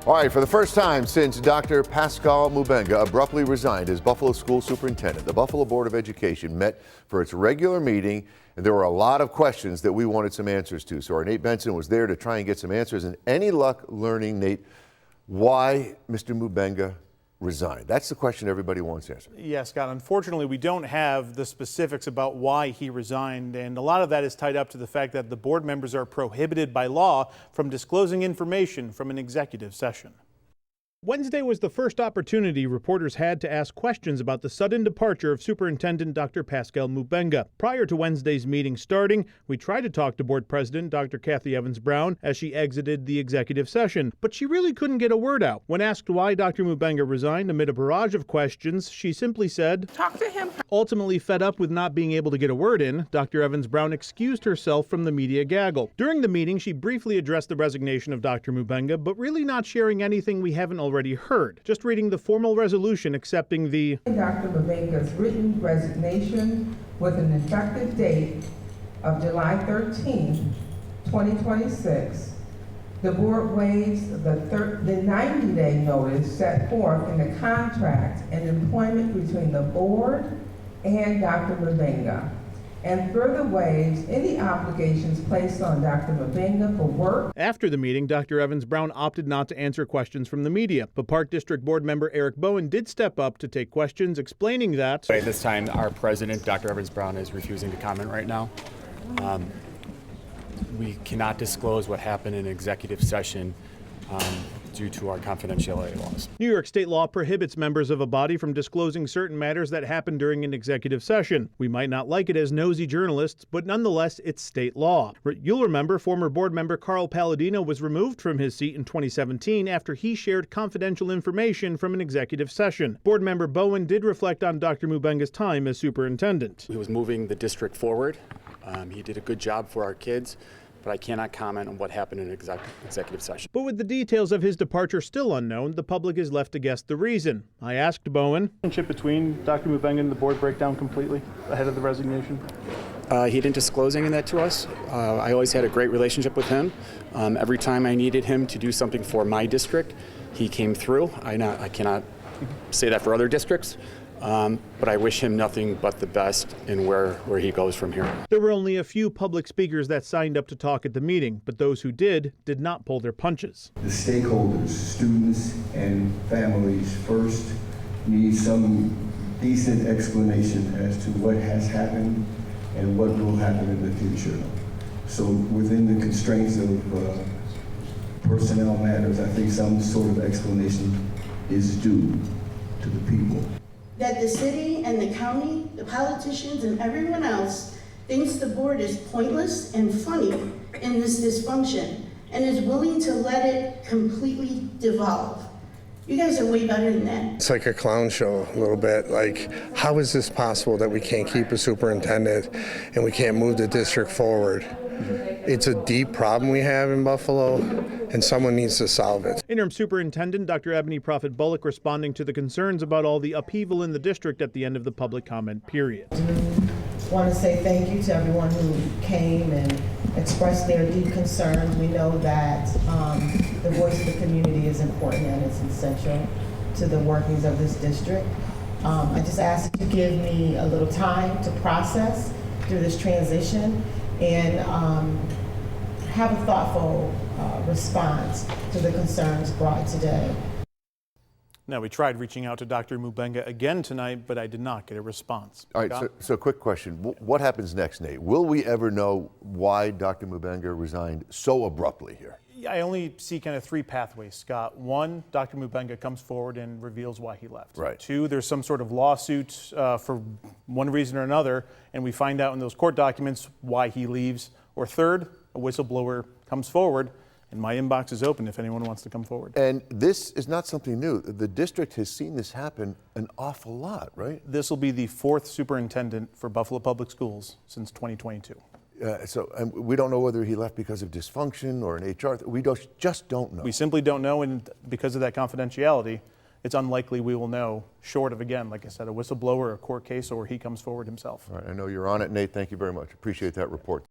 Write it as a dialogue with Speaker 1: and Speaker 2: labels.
Speaker 1: All right, for the first time since Dr. Pascal Mubenga abruptly resigned as Buffalo School Superintendent, the Buffalo Board of Education met for its regular meeting, and there were a lot of questions that we wanted some answers to. So our Nate Benson was there to try and get some answers. And any luck learning, Nate, why Mr. Mubenga resigned? That's the question everybody wants answered.
Speaker 2: Yes, Scott. Unfortunately, we don't have the specifics about why he resigned, and a lot of that is tied up to the fact that the board members are prohibited by law from disclosing information from an executive session. Wednesday was the first opportunity reporters had to ask questions about the sudden departure of Superintendent Dr. Pascal Mubenga. Prior to Wednesday's meeting starting, we tried to talk to Board President Dr. Kathy Evans-Brown as she exited the executive session, but she really couldn't get a word out. When asked why Dr. Mubenga resigned amid a barrage of questions, she simply said, "Talk to him." Ultimately fed up with not being able to get a word in, Dr. Evans-Brown excused herself from the media gaggle. During the meeting, she briefly addressed the resignation of Dr. Mubenga, but really not sharing anything we haven't already heard, just reading the formal resolution accepting the
Speaker 3: Dr. Mubenga's written resignation with an effective date of July 13, 2026. The board waives the 90-day notice set forth in the contract and employment between the board and Dr. Mubenga, and further waives any obligations placed on Dr. Mubenga for work.
Speaker 2: After the meeting, Dr. Evans-Brown opted not to answer questions from the media, but Park District Board member Eric Bowen did step up to take questions, explaining that
Speaker 4: at this time, our president, Dr. Evans-Brown, is refusing to comment right now. We cannot disclose what happened in executive session due to our confidentiality laws.
Speaker 2: New York state law prohibits members of a body from disclosing certain matters that happen during an executive session. We might not like it as nosy journalists, but nonetheless, it's state law. You'll remember former board member Carl Palladino was removed from his seat in 2017 after he shared confidential information from an executive session. Board member Bowen did reflect on Dr. Mubenga's time as superintendent.
Speaker 4: He was moving the district forward. He did a good job for our kids, but I cannot comment on what happened in executive session.
Speaker 2: But with the details of his departure still unknown, the public is left to guess the reason. I asked Bowen. Relationship between Dr. Mubenga and the board break down completely ahead of the resignation?
Speaker 4: He didn't disclose any of that to us. I always had a great relationship with him. Every time I needed him to do something for my district, he came through. I cannot say that for other districts. But I wish him nothing but the best in where he goes from here.
Speaker 2: There were only a few public speakers that signed up to talk at the meeting, but those who did not pull their punches.
Speaker 5: The stakeholders, students and families first, need some decent explanation as to what has happened and what will happen in the future. So within the constraints of personnel matters, I think some sort of explanation is due to the people.
Speaker 6: That the city and the county, the politicians and everyone else thinks the board is pointless and funny in this dysfunction and is willing to let it completely devolve. You guys are way better than that.
Speaker 7: It's like a clown show a little bit. Like, how is this possible that we can't keep a superintendent and we can't move the district forward? It's a deep problem we have in Buffalo, and someone needs to solve it.
Speaker 2: Interim Superintendent Dr. Ebony Prophet Bullock responding to the concerns about all the upheaval in the district at the end of the public comment period.
Speaker 3: I want to say thank you to everyone who came and expressed their deep concerns. We know that the voice of the community is important and it's essential to the workings of this district. I just ask that you give me a little time to process through this transition and have a thoughtful response to the concerns brought today.
Speaker 2: Now, we tried reaching out to Dr. Mubenga again tonight, but I did not get a response.
Speaker 1: All right, so quick question. What happens next, Nate? Will we ever know why Dr. Mubenga resigned so abruptly here?
Speaker 2: I only see kind of three pathways, Scott. One, Dr. Mubenga comes forward and reveals why he left.
Speaker 1: Right.
Speaker 2: Two, there's some sort of lawsuit for one reason or another, and we find out in those court documents why he leaves. Or third, a whistleblower comes forward, and my inbox is open if anyone wants to come forward.
Speaker 1: And this is not something new. The district has seen this happen an awful lot, right?
Speaker 2: This will be the fourth superintendent for Buffalo Public Schools since 2022.
Speaker 1: So we don't know whether he left because of dysfunction or an HR. We just don't know.
Speaker 2: We simply don't know, and because of that confidentiality, it's unlikely we will know, short of, again, like I said, a whistleblower, a court case, or he comes forward himself.
Speaker 1: All right, I know you're on it, Nate. Thank you very much. Appreciate that report.